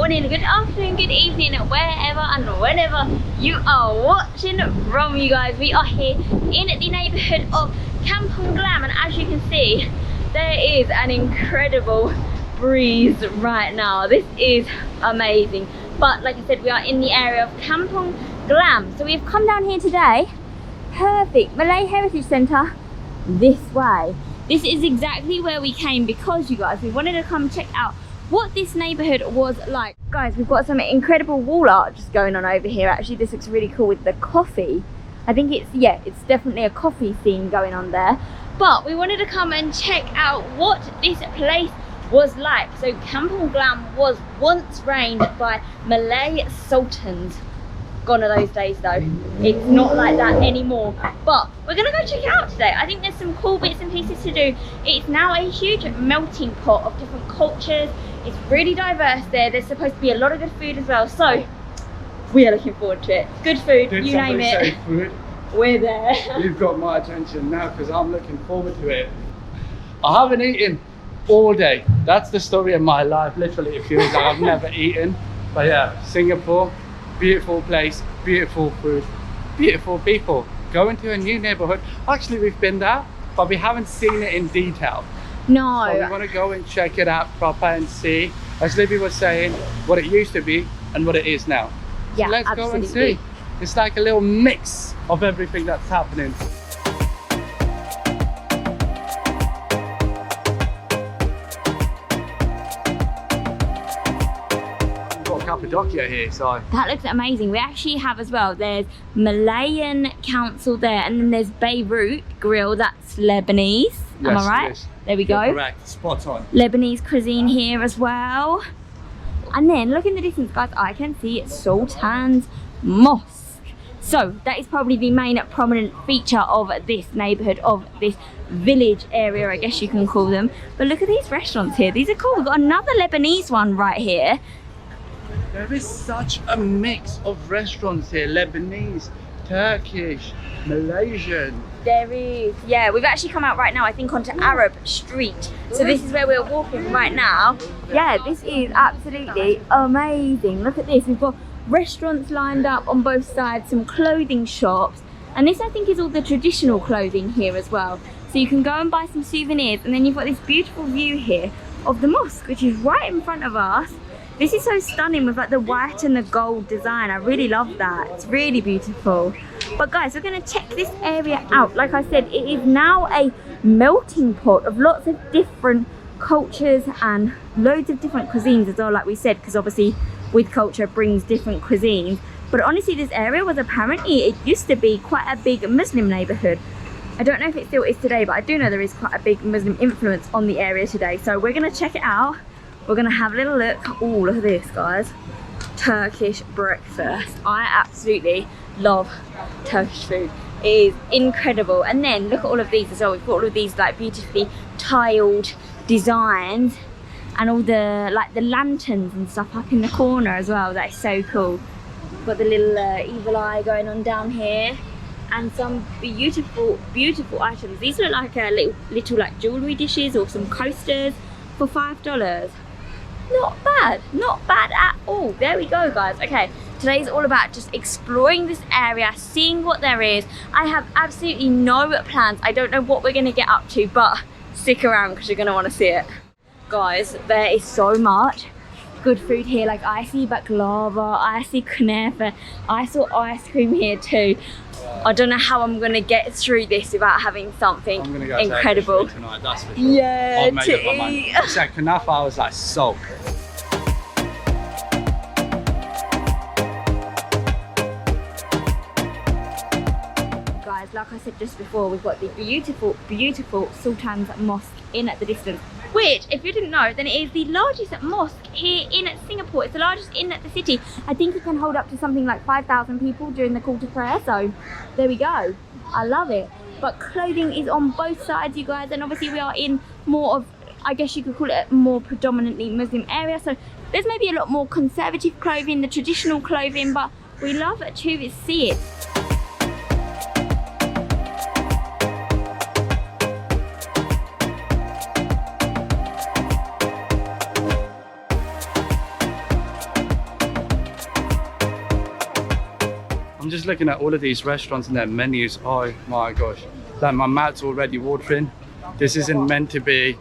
morning, good afternoon, good evening, wherever and whenever you are watching from, you guys. We are here in the neighbourhood of Kampong Glam, and as you can see, there is an incredible breeze right now. This is amazing. But like I said, we are in the area of Kampong Glam. So we've come down here today. Perfect. Malay Heritage Centre this way. This is exactly where we came because, you guys, we wanted to come check out what this neighbourhood was like. Guys, we've got some incredible wall art just going on over here. Actually, this looks really cool with the coffee. I think it's definitely a coffee theme going on there. But we wanted to come and check out what this place was like. So Kampong Glam was once reigned by Malay sultans. Gone are those days though. It's not like that anymore. But we're gonna go check it out today. I think there's some cool bits and pieces to do. It's now a huge melting pot of different cultures. It's really diverse there. There's supposed to be a lot of good food as well. So we are looking forward to it. Good food, Did you name it. say food? We're there. You've got my attention now because I'm looking forward to it. I haven't eaten all day. That's the story of my life. Literally, it feels like I've never eaten. But yeah, Singapore, beautiful place, beautiful food, beautiful people. Going to a new neighborhood. Actually, we've been there, but we haven't seen it in detail. No. So we want to go and check it out proper and see, as Libby was saying, what it used to be and what it is now. Yeah, so let's absolutely. go and see. It's like a little mix of everything that's happening. Cappadocia here, so that looks amazing. We actually have as well, there's Malayan Council there, and then there's Beirut Grill, that's Lebanese. Am I right? Yes. There we go. You're correct, spot on. Lebanese cuisine here as well. And then look in the distance, guys, I can see Sultan's Mosque. So that is probably the main prominent feature of this neighborhood, of this village area, I guess you can call them. But look at these restaurants here. These are cool. We've got another Lebanese one right here. There is such a mix of restaurants here. Lebanese, Turkish, Malaysian. There is, yeah. We've actually come out right now, I think, onto Arab Street. So this is where we're walking right now. Yeah, this is absolutely amazing. Look at this. We've got restaurants lined up on both sides, some clothing shops. And this, I think, is all the traditional clothing here as well. So you can go and buy some souvenirs. And then you've got this beautiful view here of the mosque, which is right in front of us. This is so stunning with like the white and the gold design. I really love that. It's really beautiful. But guys, we're going to check this area out. Like I said, it is now a melting pot of lots of different cultures and loads of different cuisines as well, like we said, because obviously with culture brings different cuisines. But honestly, this area was apparently, it used to be quite a big Muslim neighborhood. I don't know if it still is today, but I do know there is quite a big Muslim influence on the area today. So we're going to check it out. We're gonna have a little look. Oh, look at this, guys. Turkish breakfast. I absolutely love Turkish food. It is incredible. And then look at all of these as well. We've got all of these like beautifully tiled designs and all the like the lanterns and stuff up in the corner as well. That is so cool. Got the little evil eye going on down here, and some beautiful, beautiful items. These look like little like jewelry dishes or some coasters for $5. Not bad at all. There we go, guys. Okay, today's all about just exploring this area, seeing what there is. I have absolutely no plans. I don't know what we're gonna get up to, but stick around because you're gonna want to see it. Guys, there is so much good food here. Like I see baklava, I see kunafa, I saw ice cream here too. I don't know how I'm gonna get through this without having something incredible tonight, that's for sure. Yeah, I've made up my mind. You said kunafa, I was like, sold. Guys, like I said just before, we've got the beautiful, beautiful Sultan's Mosque in at the distance, which, if you didn't know, then it is the largest mosque here in Singapore. It's the largest in the city. I think it can hold up to something like 5,000 people during the call to prayer. So there we go. I love it. But clothing is on both sides, you guys, and obviously we are in more of, I guess you could call it a more predominantly Muslim area. So there's maybe a lot more conservative clothing, the traditional clothing, but we love to see it. just looking at all of these restaurants and their menus. Oh my gosh, like my mouth's already watering. This isn't meant to be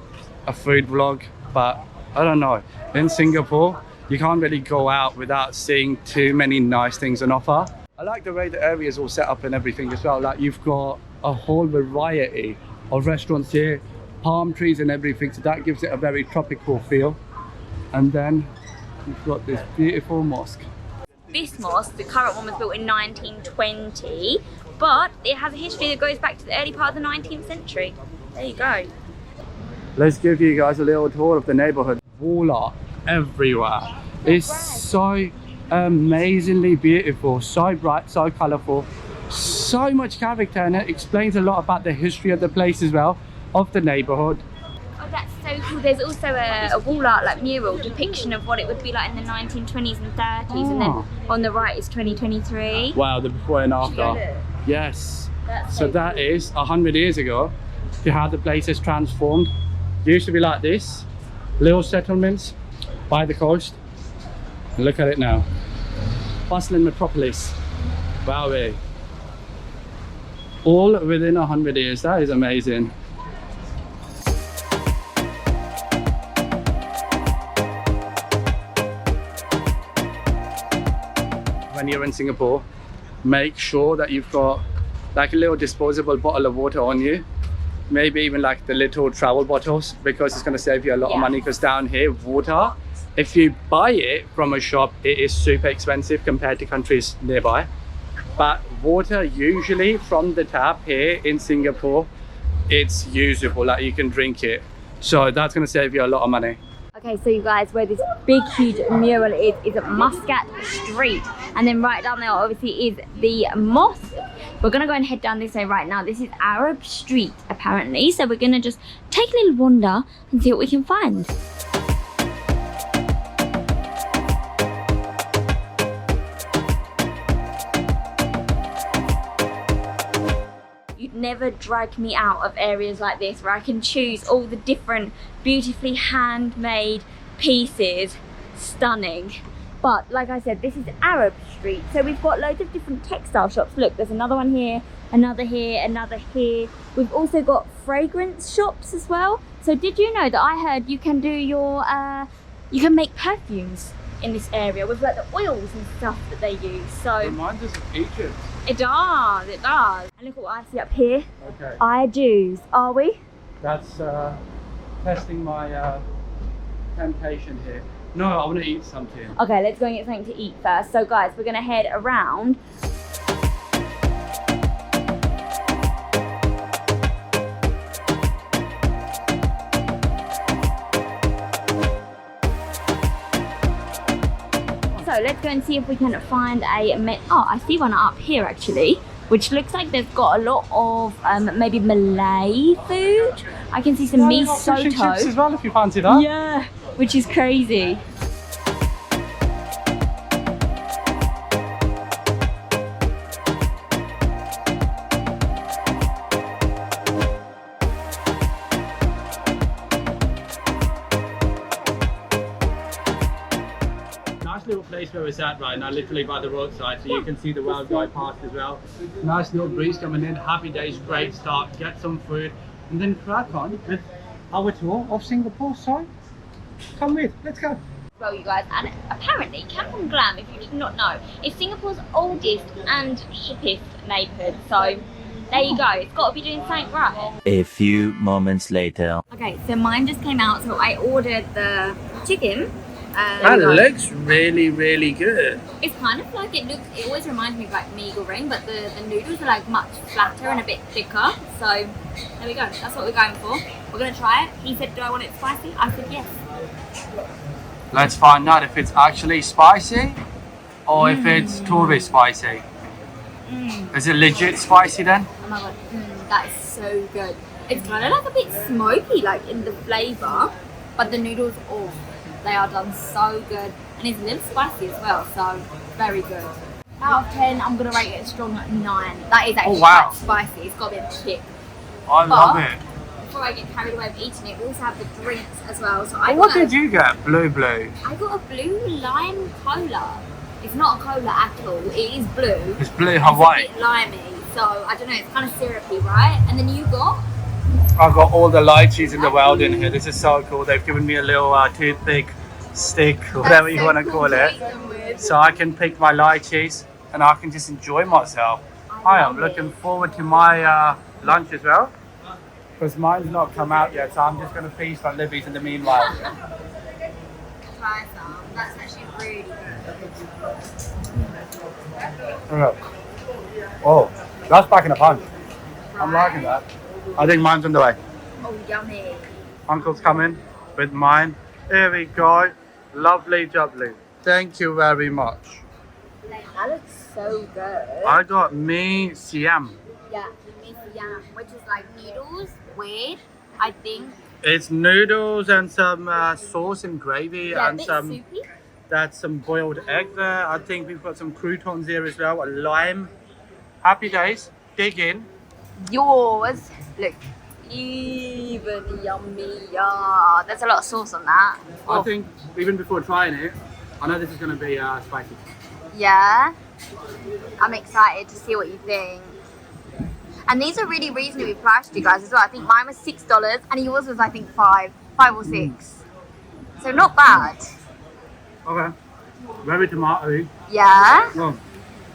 a food vlog, but I don't know. In Singapore, you can't really go out without seeing too many nice things on offer. I like the way the area is all set up and everything as well. Like you've got a whole variety of restaurants here, palm trees and everything, so that gives it a very tropical feel. And then you've got this beautiful mosque. This mosque, the current one, was built in 1920, but it has a history that goes back to the early part of the 19th century. There you go. Let's give you guys a little tour of the neighborhood. Wall art everywhere. It's so amazingly beautiful, so bright, so colorful, so much character, and it explains a lot about the history of the place as well, of the neighborhood. Oh, that's so cool. There's also a wall art, like mural depiction of what it would be like in the 1920s and 30s, and then on the right is 2023. Wow, the before and Should we go after. look? Yes. That's So so that cool. is 100 years ago, to how the place has transformed. It used to be like this, little settlements by the coast. And look at it now. Bustling metropolis. Wow. All within 100 years. That is amazing. When you're in Singapore, make sure that you've got like a little disposable bottle of water on you, maybe even like the little travel bottles, because it's going to save you a lot of money. Because down here, water, if you buy it from a shop, it is super expensive compared to countries nearby. But water usually from the tap here in Singapore, it's usable, like you can drink it, so that's going to save you a lot of money. Okay, so you guys, where this big huge mural is at Muscat Street, and then right down there obviously is the mosque. We're gonna go and head down this way right now. This is Arab Street apparently, so we're gonna just take a little wander and see what we can find. You'd never drag me out of areas like this where I can choose all the different beautifully handmade pieces. Stunning. But like I said, this is Arab Street, so we've got loads of different textile shops. Look, there's another one here, another here, another here. We've also got fragrance shops as well. So did you know that I heard you can do your you can make perfumes in this area with like the oils and stuff that they use. So Reminds us of Egypt. it does, it does. And look at what I see up here. Okay. I do's, are we? That's testing my temptation here. No, I want to eat something. Okay, let's go and get something to eat first. So guys, we're gonna head around. So let's go and see if we can find a oh, I see one up here actually, which looks like they've got a lot of maybe Malay food. I can see some They've got fish and chips as miso. well, if you fancy that. Yeah, which is crazy. Nice little place where we're at right now, literally by the roadside, so you can see the Wild Guy Pass as well. Nice little breeze coming in, happy days, great start, get some food, and then crack on with our tour of Singapore. So, come with, let's go. Well, you guys, and apparently Kampong Glam, if you did not know, is Singapore's oldest and hippest neighbourhood. So there you go, it's got to be doing something right. A few moments later. Okay, so mine just came out, so I ordered the chicken. That looks really, really good. It's kind of like it always reminds me of like mee goreng, but the noodles are like much flatter and a bit thicker. So there we go, that's what we're going for. We're gonna try it. He said, do I want it spicy? I said yes. Let's find out if it's actually spicy or if it's tourist spicy. Is it legit spicy then? Oh my god, that is so good. It's kind of like a bit smoky, like in the flavour, but the noodles, oh, they are done so good. And it's a little spicy as well, so very good. Out of 10, I'm going to rate it a strong 9. That is actually wow. quite spicy. It's got a bit of a kick. I love it. Before I get carried away with eating it, we also have the drinks as well. So I What got did you get? Blue. I got a blue lime cola. It's not a cola at all. It is blue. It's blue It's Hawaii. a bit limey. So I don't know. It's kind of syrupy, right? And then you got. I've got all the lychees in the world in here. This is so cool. They've given me a little toothpick, stick, whatever you want to call it. So I can pick my lychees and I can just enjoy myself. I am looking forward to my lunch as well. Because mine's not come out yet, so I'm just going to feast on Libby's in the meanwhile. Try some. That's actually really good. Oh, that's back in a punch. I'm liking that. I think mine's on the way. Oh, yummy. Uncle's coming with mine. Here we go. Lovely jubbly. Thank you very much. That looks so good. I got me siam. Yeah, miss yam, which is like noodles. Weird, I think. It's noodles and some sauce and gravy Yeah, a and bit some soupy. that's some boiled egg there. I think we've got some croutons here as well, a lime. Happy days. Dig in. Yours look even yummier. There's a lot of sauce on that. I think even before trying it, I know this is going to be spicy. Yeah, I'm excited to see what you think. And these are really reasonably priced, you guys, as well. I think mine was $6 and yours was, I think, five or six. So not bad. Okay. Very tomatoey. Yeah. Oh,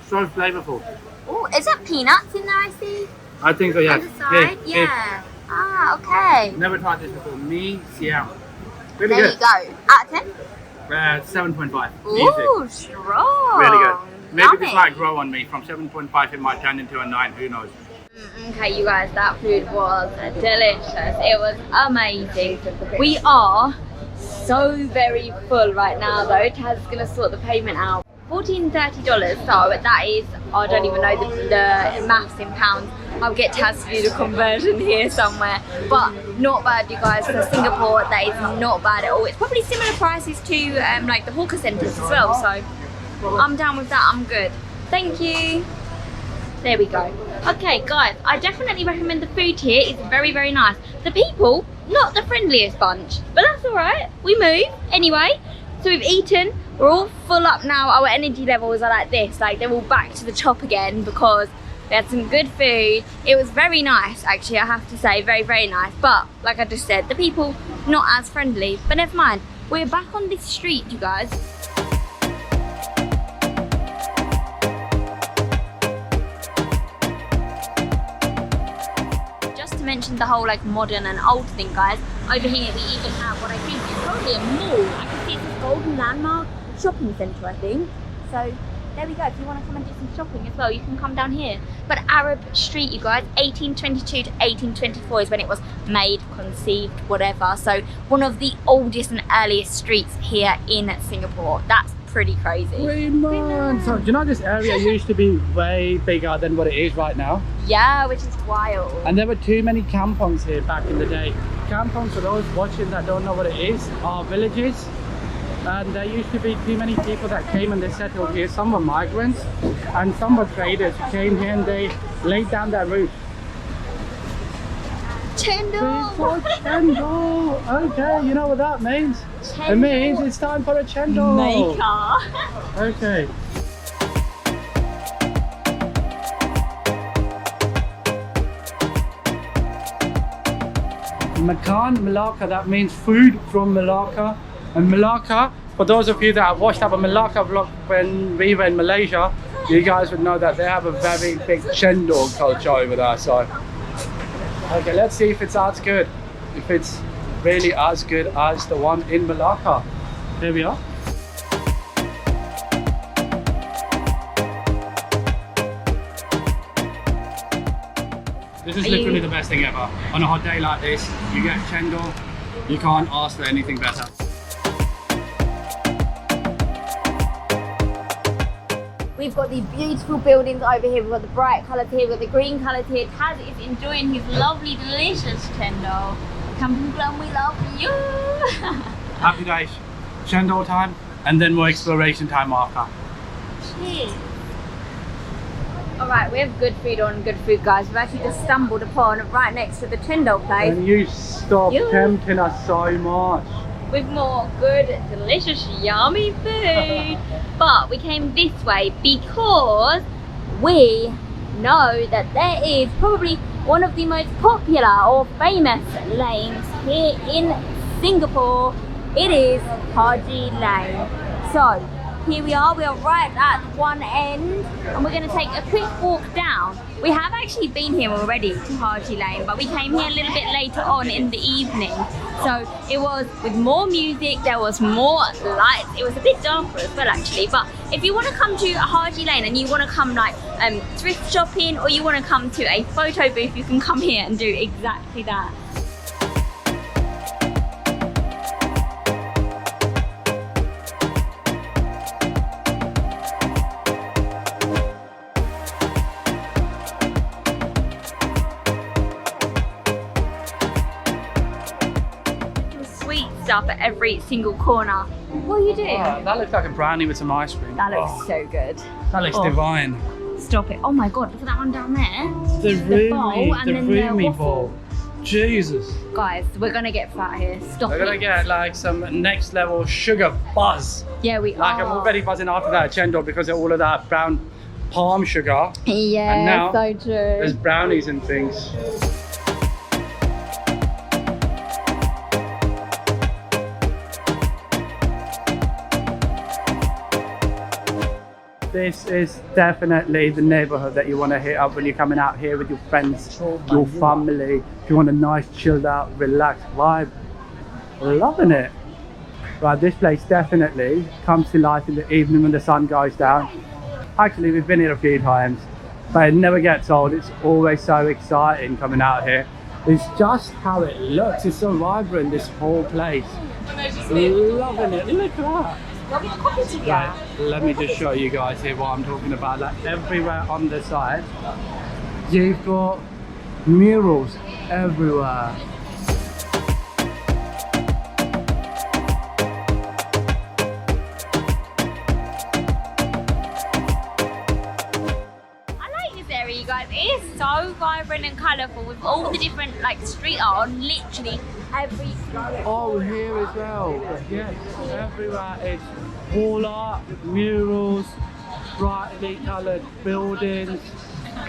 so flavorful. Oh, is that peanuts in there? I see. I think so, yes. On the side, yeah. Ah, okay. Never tried this before. Me siam. Really There good. you go. Out of 10? 7.5. Ooh, Easy. strong. Really good. Maybe Yummy. this might grow on me. From 7.5 it might turn into a 9. Who knows? Okay, you guys, that food was delicious. It was amazing. We are so very full right now, though. Taz's gonna sort the payment out. $14.30, so that is, I don't even know the maths in pounds. I'll get Taz to do the conversion here somewhere, but not bad, you guys. For Singapore, that is not bad at all. It's probably similar prices to like the hawker centres as well, so I'm down with that. I'm good. Thank you. There we go. Okay, guys, I definitely recommend the food here. It's very, very nice. The people, not the friendliest bunch, but that's all right. We move anyway. So we've eaten. We're all full up now. Our energy levels are like this. Like they're all back to the top again because we had some good food. It was very nice, actually, I have to say. Very, very nice. But like I just said, the people not as friendly. But never mind. We're back on this street, you guys. Mentioned the whole like modern and old thing, guys. Over here we even have what I think is probably a mall. I can see it's a Golden Landmark shopping centre, I think. So there we go. If you want to come and do some shopping as well, you can come down here. But Arab Street, you guys, 1822 to 1824 is when it was made, conceived, whatever. So one of the oldest and earliest streets here in Singapore. That's pretty crazy. So do you know this area used to be way bigger than what it is right now? Yeah, which is wild. And there were too many kampongs here back in the day. Kampongs, for those watching that don't know what it is, are villages. And there used to be too many people that came and they settled here. Some were migrants and some were traders who came here and they laid down their roots. Chendol! Chendol! Okay, you know what that means? It means it's time for a chendol. Maker. Okay. Makan Malacca, that means food from Malacca. And Malacca, for those of you that have watched our Malacca vlog when we were in Malaysia, you guys would know that they have a very big chendol culture over there. So, okay, let's see if it's as good. If it's really as good as the one in Malacca. Here we are. This is literally the best thing ever. On a hot day like this, you get chendol. You can't ask for anything better. We've got these beautiful buildings over here. We've got the bright colours here. We've got the green colours here. Taz is enjoying his lovely, delicious chendol. Kampung Glam, we love you. Happy days. Chendol time, and then more exploration time after. Cheers. Alright, we have good food on good food, guys. We've actually just stumbled upon right next to the chendol place. And you stop You. tempting us so much. with more good, delicious, yummy food. But we came this way because we know that there is probably one of the most popular or famous lanes here in Singapore. It is Haji Lane. So here we are right at one end, and we're going to take a quick walk down. We have actually been here already to Haji Lane, but we came here a little bit later on in the evening. So it was with more music, there was more lights, it was a bit darker as well actually. But if you want to come to Haji Lane and you want to come like thrift shopping, or you want to come to a photo booth, you can come here and do exactly that. Stuff at every single corner. What are you doing? Oh, that looks like a brownie with some ice cream. That looks so good. That looks divine. Stop it. Oh my god, look at that one down there. The bowl and then the roomy waffle. bowl. Jesus. Guys, we're gonna get fat here. Stop We're it. gonna get like some next level sugar buzz. Yeah, we Like are. I'm already buzzing after that chendol because of all of that brown palm sugar. Yeah, and now so true. There's brownies and things. This is definitely the neighborhood that you want to hit up when you're coming out here with your friends, your family. If you want a nice, chilled out, relaxed vibe. Loving it. Right, this place definitely comes to life in the evening when the sun goes down. Actually, we've been here a few times, but it never gets old. It's always so exciting coming out here. It's just how it looks. It's so vibrant, this whole place. Loving it. Look at that. Right, let me just show you guys here what I'm talking about. Like everywhere on the side, you've got murals everywhere. You guys, it is so vibrant and colourful with all the different like street art on literally every single. Oh, here as well. Yes, everywhere is wall art, murals, brightly coloured buildings.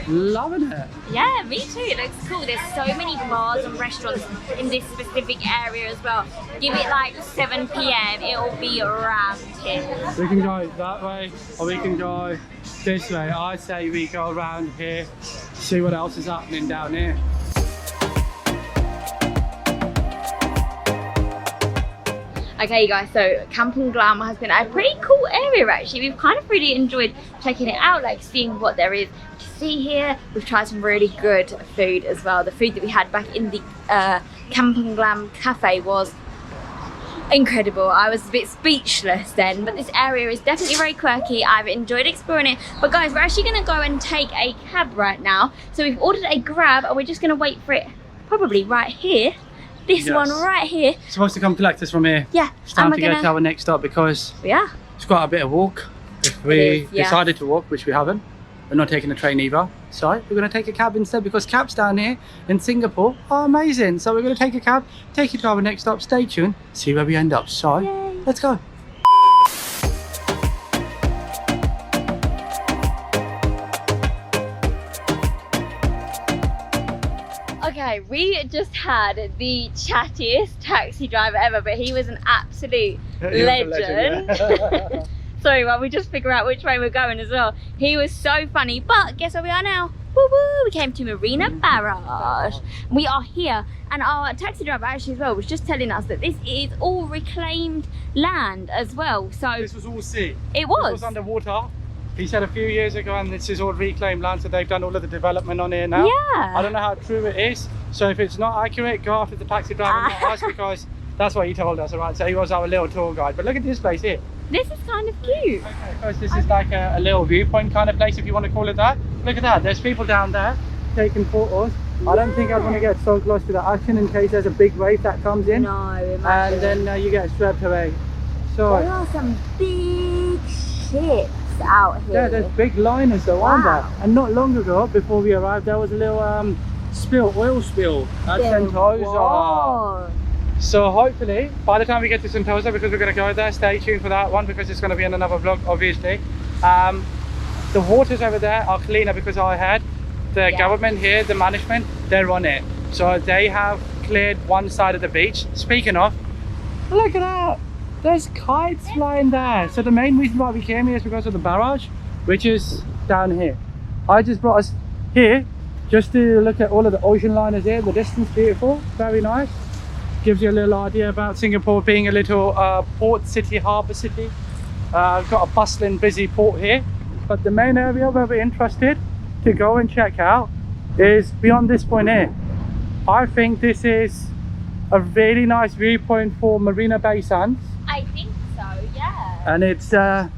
Loving it. Yeah, me too. It looks cool. There's so many bars and restaurants in this specific area as well. Give it like 7 PM, it'll be rammed here. We can go that way or we can go this way. I say we go around here, see what else is happening down here. Okay you guys, so Kampung Glam has been a pretty cool area actually. We've kind of really enjoyed checking it out, like seeing what there is to see here. We've tried some really good food as well. The food that we had back in the Kampung Glam cafe was incredible. I was a bit speechless then, but this area is definitely very quirky. I've enjoyed exploring it. But guys, we're actually going to go and take a cab right now. So we've ordered a Grab and we're just going to wait for it probably right here. This one right here. It's supposed to come collect us from here. Yeah. It's time to get to our next stop because it's quite a bit of walk. If we decided to walk, which we haven't, we're not taking a train either. So we're going to take a cab instead because cabs down here in Singapore are amazing. So we're going to take a cab, take you to our next stop. Stay tuned, see where we end up. So let's go. Okay, we just had the chattiest taxi driver ever, but he was an absolute legend. Sorry, while we just figure out which way we're going as well. He was so funny, but guess where we are now? Woo woo! We came to Marina Barrage. We are here, and our taxi driver actually as well was just telling us that this is all reclaimed land as well. So this was all sea. It was. This was underwater. He said a few years ago, and this is all reclaimed land, so they've done all of the development on here now. Yeah. I don't know how true it is, so if it's not accurate, go after the taxi driver and not us, because that's what he told us, alright? So he was our little tour guide. But look at this place here. This is kind of cute. Okay, first, this is like a little viewpoint kind of place, if you want to call it that. Look at that, there's people down there taking photos. I don't think I'd want to get so close to the action in case there's a big wave that comes in. No, and then you get swept away. So there are some big ships out here. Yeah, there's big liners though, aren't there? And not long ago, before we arrived, there was a little oil spill at Sentosa. So hopefully, by the time we get to Sentosa, because we're going to go there, stay tuned for that one because it's going to be in another vlog, obviously. The waters over there are cleaner because I had the government here, the management, they're on it. So they have cleared one side of the beach. Speaking of, look at that. There's kites flying there. So the main reason why we came here is because of the barrage, which is down here. I just brought us here just to look at all of the ocean liners here. The distance, beautiful, very nice. Gives you a little idea about Singapore being a little port city, harbour city. Got a bustling, busy port here. But the main area where we're interested to go and check out is beyond this point here. I think this is a really nice viewpoint for Marina Bay Sands. I think so, yeah. And it's a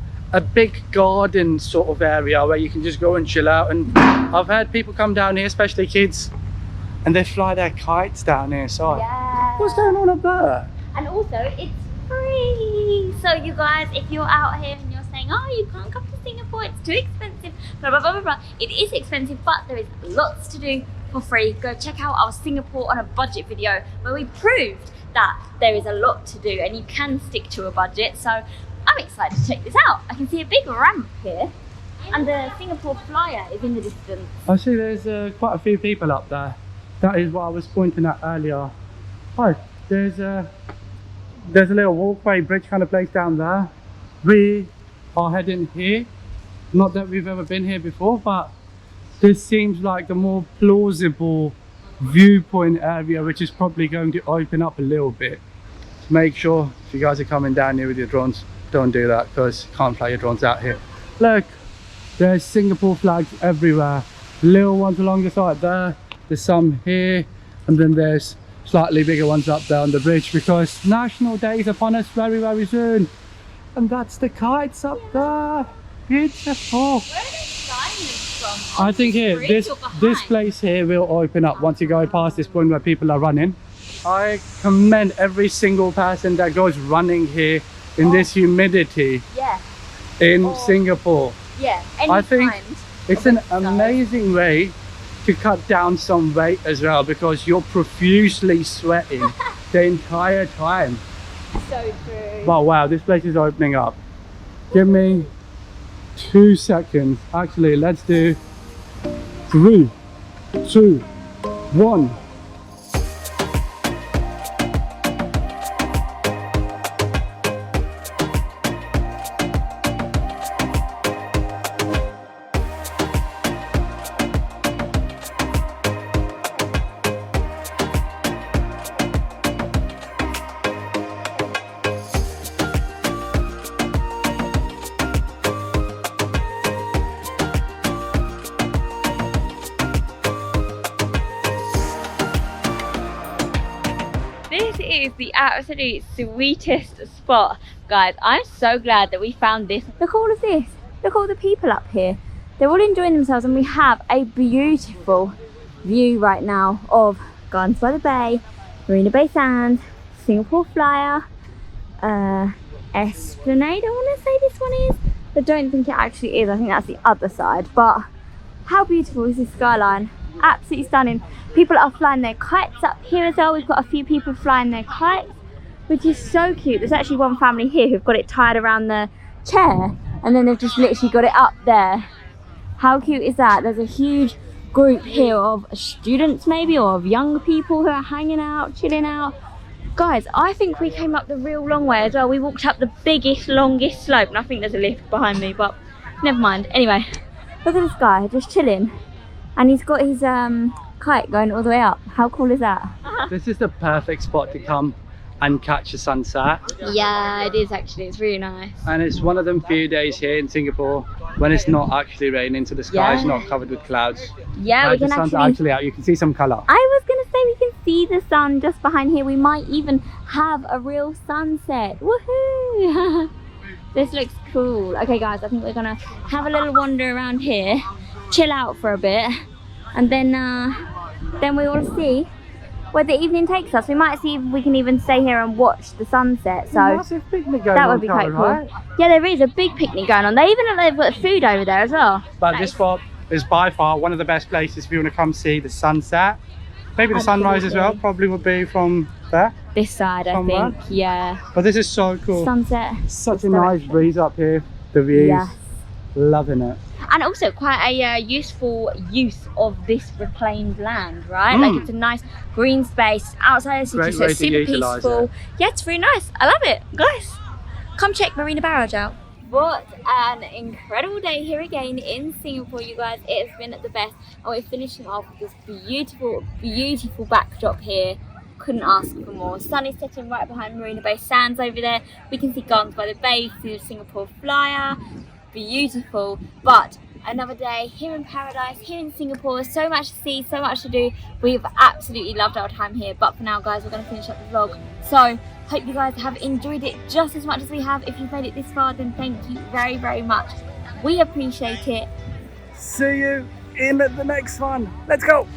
big garden sort of area where you can just go and chill out. And I've had people come down here, especially kids, and they fly their kites down here. So what's going on up there? And also, it's free. So you guys, if you're out here and you're saying, oh, you can't come to Singapore, it's too expensive, blah, blah, blah, blah, blah. It is expensive, but there is lots to do for free. Go check out our Singapore on a budget video where we proved that there is a lot to do and you can stick to a budget. So I'm excited to check this out. I can see a big ramp here and the Singapore Flyer is in the distance. I see there's quite a few people up there. That is what I was pointing at earlier. Oh, there's a little walkway bridge kind of place down there. We are heading here. Not that we've ever been here before, but this seems like the more plausible viewpoint area, which is probably going to open up a little bit. Make sure if you guys are coming down here with your drones, don't do that because you can't fly your drones out here. Look, there's Singapore flags everywhere. Little ones along the side there. There's some here, and then there's slightly bigger ones up there on the bridge because National Day is upon us very, very soon. And that's the kites up there. Beautiful. Where are they flying this from? I think here, this place here will open up once you go past this point where people are running. I commend every single person that goes running here in this humidity in Singapore. Yeah, I think it's an amazing way to cut down some weight as well because you're profusely sweating the entire time. So true. But wow, this place is opening up. Give me 2 seconds. Actually, let's do 3, 2, 1. This is the absolute sweetest spot. Guys, I'm so glad that we found this. Look at all of this. Look at all the people up here. They're all enjoying themselves and we have a beautiful view right now of Gardens by the Bay, Marina Bay Sands, Singapore Flyer, Esplanade, I want to say this one is. I don't think it actually is. I think that's the other side. But how beautiful is this skyline? Absolutely stunning. People are flying their kites up here as well. We've got a few people flying their kites, which is so cute. There's actually one family here who've got it tied around the chair and then they've just literally got it up there. How cute is that? There's a huge group here of students maybe, or of young people who are hanging out, chilling out. Guys, I think we came up the real long way as well. We walked up the biggest, longest slope, and I think there's a lift behind me, but never mind. Anyway, look at this guy just chilling, and he's got his kite going all the way up. How cool is that? This is the perfect spot to come and catch a sunset. Yeah, it is actually. It's really nice. And it's one of them few days here in Singapore when it's not actually raining, so the sky is not covered with clouds. Yeah, we can the sun's actually out. You can see some colour. I was gonna say we can see the sun just behind here. We might even have a real sunset. Woohoo! This looks cool. Okay guys, I think we're gonna have a little wander around here, chill out for a bit, and then we will see where the evening takes us. We might see if we can even stay here and watch the sunset. So massive picnic going that on, would be quite cool. right? Yeah, there is a big picnic going on. They even look like they've got food over there as well. But this spot is by far one of the best places if you want to come see the sunset. Maybe the sunrise as well, Absolutely. probably would be from there. This side, I Somewhere. think. Yeah. But this is so cool. Sunset. Such this a nice direction. breeze up here. The views. Yes. Loving it. And also quite a useful use of this reclaimed land, right? Like it's a nice green space outside the city, Great so way it's to super utilise peaceful. it. Yeah, it's really nice. I love it, guys. Come check Marina Barrage out. What an incredible day here again in Singapore, you guys. It has been the best, and we're finishing off with this beautiful, beautiful backdrop here. Couldn't ask for more. Sun is setting right behind Marina Bay Sands over there. We can see Gardens by the Bay, we can see the Singapore Flyer. Beautiful. But another day here in paradise, here in Singapore. So much to see, so much to do. We've absolutely loved our time here. But for now, guys, we're going to finish up the vlog. So hope you guys have enjoyed it just as much as we have. If you've made it this far, then thank you very, very much. We appreciate it. See you in the next one. Let's go.